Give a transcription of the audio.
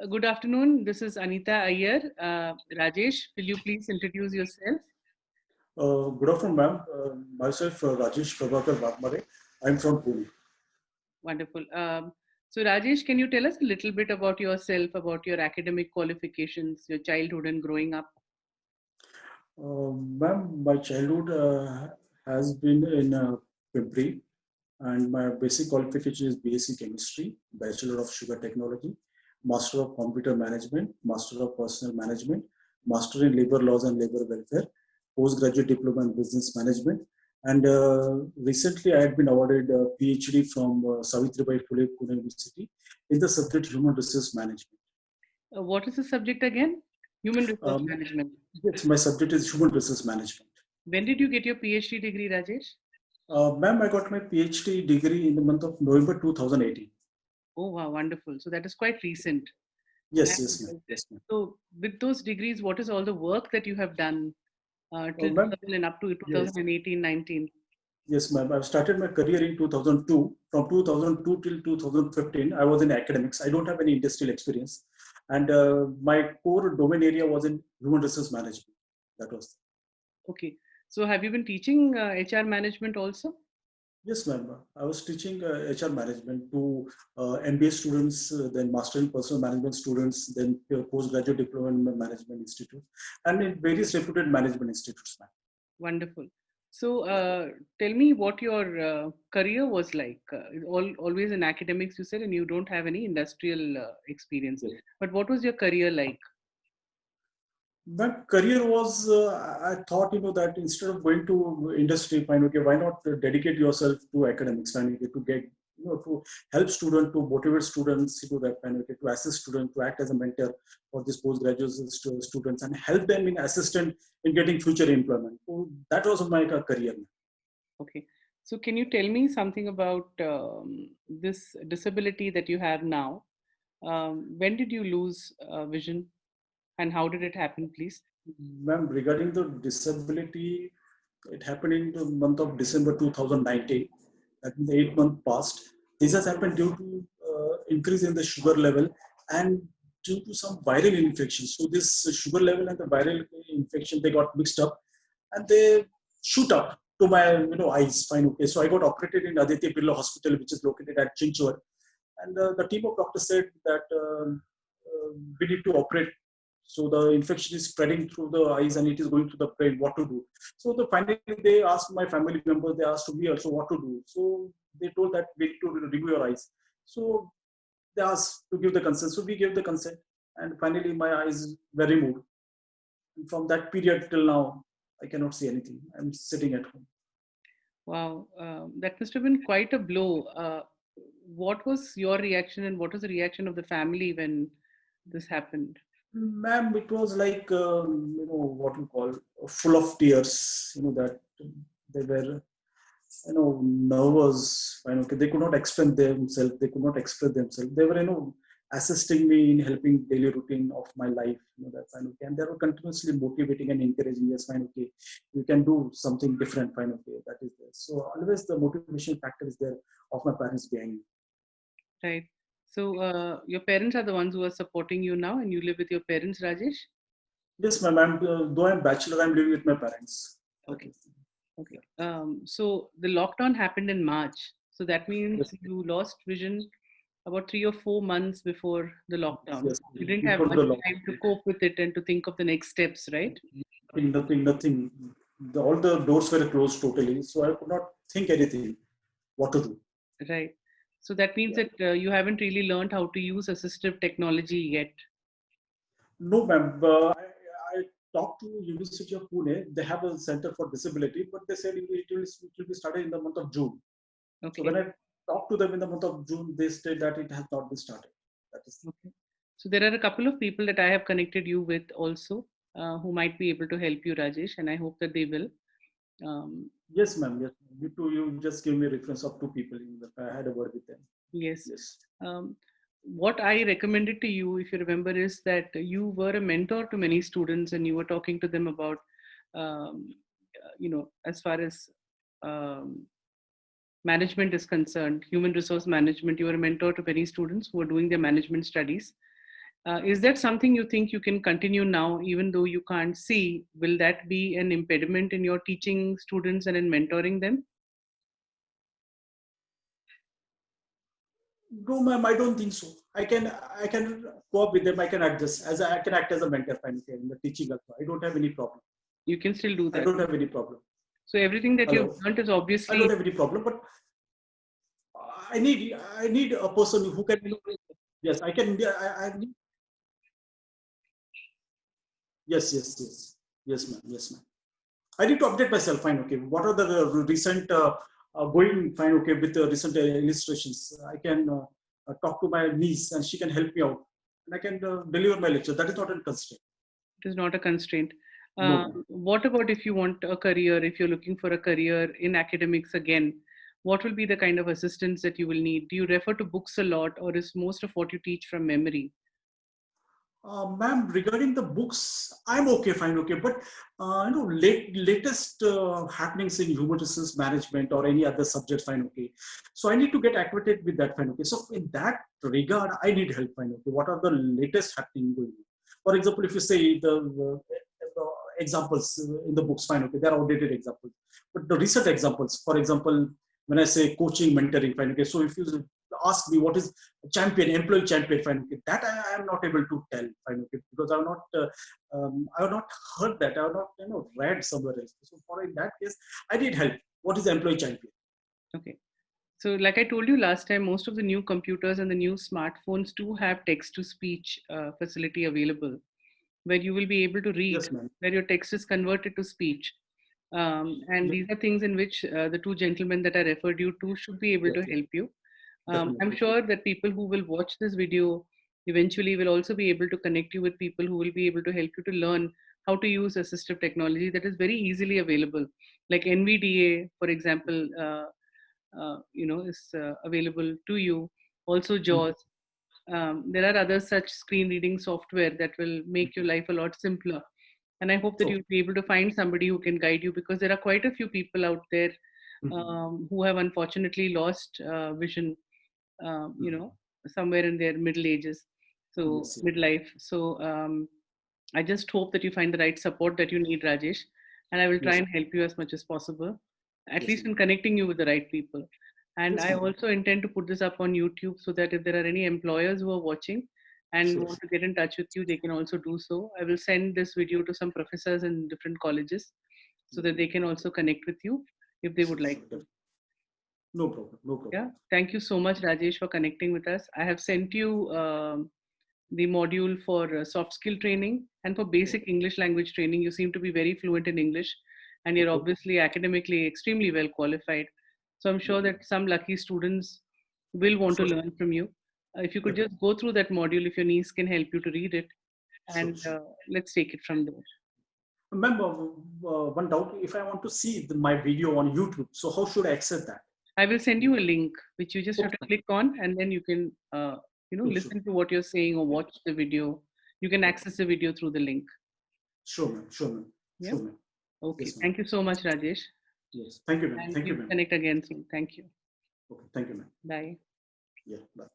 Good afternoon. This is Anita Iyer. Rajesh, will you please introduce yourself? Good afternoon, ma'am. Myself, Rajesh Prabhakar Vakmare. I'm from Pune. Wonderful. So, Rajesh, can you tell us a little bit about yourself, about your academic qualifications, your childhood and growing up? Ma'am, my childhood has been in Pimpri, and my basic qualification is BSc Chemistry, Bachelor of Sugar Technology, Master of Computer Management, Master of Personal Management, Master in Labor Laws and Labor Welfare, Postgraduate Diploma in Business Management. And recently, I had been awarded a PhD from Savitribai Phule Pune University in the subject Human Resource Management. What is the subject again? Human resource Um, management. yes, my subject is Human Resource Management. When did you get your PhD degree, Rajesh? Ma'am, I got my PhD degree in the month of November 2018. Oh, wow, wonderful. So, that is quite recent. Yes, yes, And ma'am. Yes, ma'am. so, with those degrees, what is all the work that you have done till Ma'am, 2000 and up to yes, 2018, 19? yes, ma'am. I started my career in 2002. From 2002 till 2015, I was in academics. I don't have any industrial experience. And my core domain area was in human resource management. That was. Okay. So, have you been teaching HR management also? Yes, ma'am. I was teaching HR management to MBA students, then Master in Personal Management students, then postgraduate diploma in management institutes, and in various reputed management institutes, ma'am. Wonderful. So, tell me what your career was like. Always in academics, you said, and you don't have any industrial experience. Yes. But what was your career like? My career was, I thought, that instead of going to industry, fine, okay, why not dedicate yourself to academics, fine, okay, to get, to help students, to motivate students, to that, fine, okay, to assist students, to act as a mentor for these postgraduate students and help them in assistant in getting future employment. So that was my career. Okay. So, can you tell me something about this disability that you have now? When did you lose vision and how did it happen, please? Ma'am, regarding the disability, it happened in the month of December 2019. That means 8 months past. This has happened due to increase in the sugar level and due to some viral infection. So this sugar level and the viral infection, they got mixed up and they shoot up to my eyes. Fine, okay. So I got operated in Aditya Birla Hospital, which is located at Chinchwad. And the team of doctors said that we need to operate. So the infection is spreading through the eyes and it is going to the brain. What to do? So finally they asked my family members. They asked me also what to do. So they told that we need to remove your eyes. So they asked to give the consent. So we gave the consent, and finally my eyes were removed. And from that period till now, I cannot see anything. I'm sitting at home. Wow, that must have been quite a blow. What was your reaction and what was the reaction of the family when this happened? Ma'am, it was like what we call full of tears. That they were nervous. Okay, they could not explain themselves. They could not express themselves. They were assisting me in helping daily routine of my life. That fine. Okay, and they were continuously motivating and encouraging. Yes, fine. Okay, you can do something different. Fine. Okay, that is there. So always the motivation factor is there of my parents behind me. Right. So, your parents are the ones who are supporting you now, and you live with your parents, Rajesh? Yes, ma'am. Though I'm bachelor, I'm living with my parents. That Okay. is. Okay. So, the lockdown happened in March. So, that means Yes, you lost vision about 3 or 4 months before the lockdown. yes. You didn't have Before much the lockdown. time to cope with it and to think of the next steps, right? Nothing. All the doors were closed totally, so I could not think anything. What to do? Right. So, that means Yeah. that you haven't really learned how to use assistive technology yet. No, ma'am. I talked to University of Pune. They have a center for disability, but they said it will be started in the month of June. So when Okay. I talked to them in the month of June, they said that it has not been started. That is. Okay. So there are a couple of people that I have connected you with also, who might be able to help you, Rajesh, and I hope that they will. Um, Yes, ma'am. Yes, ma'am. You too. You just gave me a reference of two people. I had a word with them. yes. Yes. Um, what I recommended to you, if you remember, is that you were a mentor to many students and you were talking to them about, as far as um, management is concerned, human resource management, you were a mentor to many students who are doing their management studies. Is that something you think you can continue now, even though you can't see? Will that be an impediment in your teaching students and in mentoring them? No, ma'am, I don't think so. I can go up with them. I can adjust I can act as a mentor kind of in the teaching also. I don't have any problem. You can still do I that. don't have any problem. So everything that you've Hello. learned is I don't obviously. have any problem, but I need a person who can. Yes, I can. I need, yes, ma'am. Yes, ma'am. I need to update myself. Fine, okay. What are the recent going? Fine, okay. With the recent illustrations, I can talk to my niece, and she can help me out, and I can deliver my lecture. That is not a constraint. It is not a constraint. No, ma'am. What about if you want a career, if you're looking for a career in academics again? What will be the kind of assistance that you will need? Do you refer to books a lot, or is most of what you teach from memory? Ma'am, regarding the books, I'm okay, fine, okay. But latest happenings in human resource management or any other subject, fine, okay. So I need to get acquainted with that, fine, okay. So in that regard, I need help, fine, okay. What are the latest happening going on? For example, if you say the examples in the books, fine, okay, they are outdated examples. But the recent examples, for example, when I say coaching, mentoring, fine, okay. So if you ask me what is champion, employee champion, fine, okay, that I am not able to tell, fine, okay, because I have not heard that, I have not read somewhere else. So for in that case, I need help. What is employee champion? Okay. So, like I told you last time, most of the new computers and the new smartphones do have text to speech facility available, where you will be able to read, Yes, ma'am. where your text is converted to speech. And Yes, these are things in which the two gentlemen that I referred you to should be able yes, to help you. I'm definitely. sure that people who will watch this video eventually will also be able to connect you with people who will be able to help you to learn how to use assistive technology that is very easily available, like NVDA, for example. Is available to you. Also, Mhm. JAWS. There are other such screen reading software that will make your life a lot simpler. And I hope that So, you'll be able to find somebody who can guide you, because there are quite a few people out there mhm, who have unfortunately lost vision, mhm. somewhere in their middle ages, so Yes, yes, midlife. So I just hope that you find the right support that you need, Rajesh, and I will try yes, and help you as much as possible, at yes, least ma'am. in connecting you with the right people. And Yes, I ma'am. also intend to put this up on YouTube so that if there are any employers who are watching and Sure, want to get in touch with you, they can also do so. I will send this video to some professors in different colleges so that they can also connect with you if they would sure, like sure. to. No problem, no problem. Yeah. Thank you so much, Rajesh, for connecting with us. I have sent you the module for soft skill training and for basic Okay, English language training. You seem to be very fluent in English and you're okay. obviously academically extremely well qualified. So I'm sure Mhm. that some lucky students will want to Sure, learn from you. If you could definitely. just go through that module, if your niece can help you to read it, Sure, and sure. let's take it from there. Ma'am, one doubt. If I want to see my video on YouTube, so how should I access that? I will send you a link which you just have Okay, to fine. click on, and then you can, Sure, sure. listen to what you're saying or watch the video. You can Okay. access the video through the link. Sure, ma'am. Sure, ma'am. Yeah. Sure, ma'am. Okay. Yes, ma'am. Thank you so much, Rajesh. Yes. Thank you, ma'am. And Thank you, we'll ma'am. connect again soon. Thank you. Okay. Thank you, ma'am. Bye. Yeah. Bye.